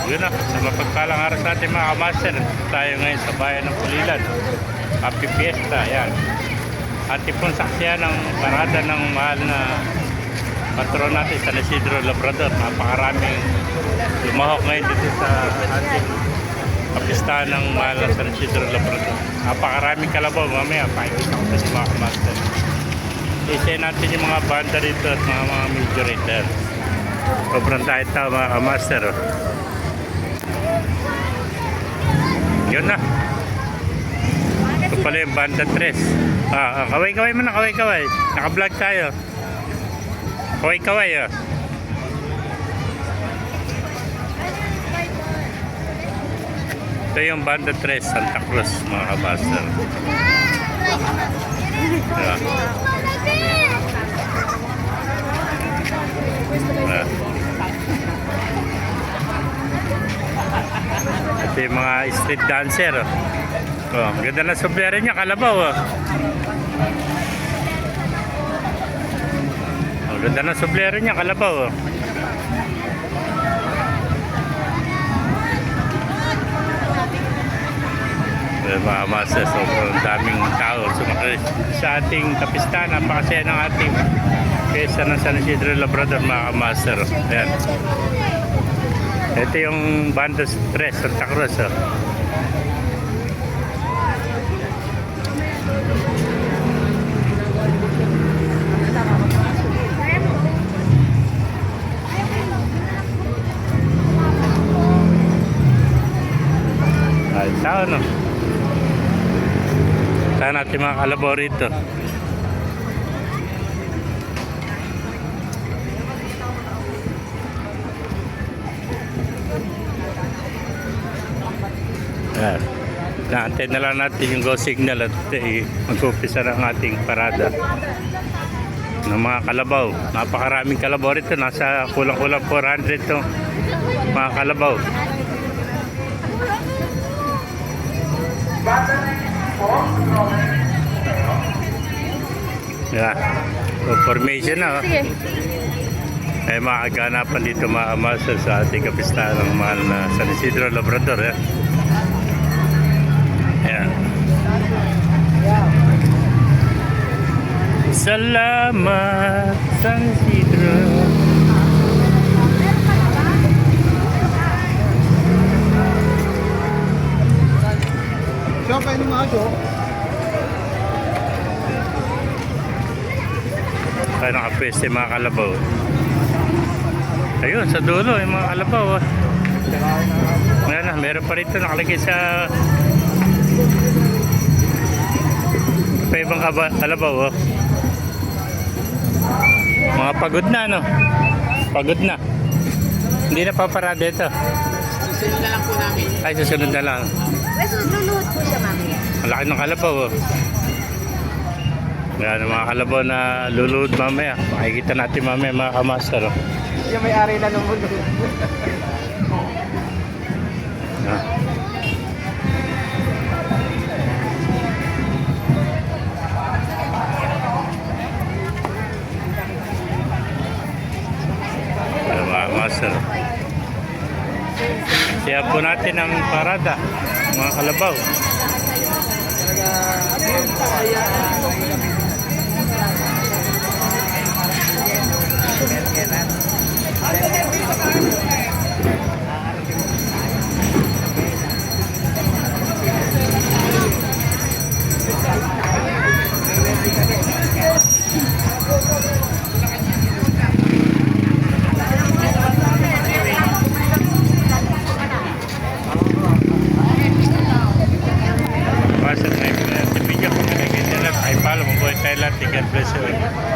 Yun na, sa mapagpalang araw sa ating mga kamaster, tayo ngayon sa bayan ng Pulilan. Happy Fiesta, yan. Ating pong saksiyan ng parada ng mahal na patron natin sa San Isidro Labrador. Napakaraming lumahok ngayon dito sa ating kapistahan ng mahal na San Isidro Labrador. Napakaraming kalabaw, mamaya pakikita ko sa mga kamaster. Isa natin yung mga banda dito at mga majorator. Sobrang tayo tao mga kamaster. Yun na. Ito pala yung banda 3. Kaway-kaway mo na, kaway-kaway. Naka-vlog tayo. Kaway-kaway oh. Ito yung banda 3, Santa Cruz mga kamaster. Diba? Ito yung mga street dancer oh. Ganda na sublero niya, kalabaw oh. Ganda na sublero niya, kalabaw oh. Mga masa, sobrang daming tao sumakay sa ating kapistahan. Napakasaya ng ating pesa ng San Isidro Labrador mga master. Ayan. Ito yung banda 3, Santa Cruz oh. Ay, tao no. Saan natin mga kalabaw rito. Ayan. Naantay na lang natin yung go signal at mag-umpisa ng ating parada ng mga kalabaw. Napakaraming kalabaw rito. Nasa kulang-kulang 400 to mga kalabaw. Yeah. So, formation na ay makaganapan dito mga master sa ating kapistahan ng mahal na San Isidro Labrador eh. Ayan. Salamat San Isidro. Siya kayo ng mga aso. Kaya nakapweste mga kalabaw. Ayun, sa dulo yung mga kalabaw. Ayan na, meron pa rito nakalagay sa pa ibang kalabaw. Mga pagod na, no? Pagod na. Hindi na paparada ito. Susunod na lang po namin. Ay, susunod na lang. May luluhod po siya mamaya. Malaki ng kalabaw. Yan ang mga kalabaw na luluhod mamaya. Makikita natin mamaya mga kamaster. Siya may-ari na ng mundo. Mga kamaster. Siya po natin ang parada, mga kalabaw. Pasok na yung video kung nakikita lang. Ay, follow mo po. God bless you.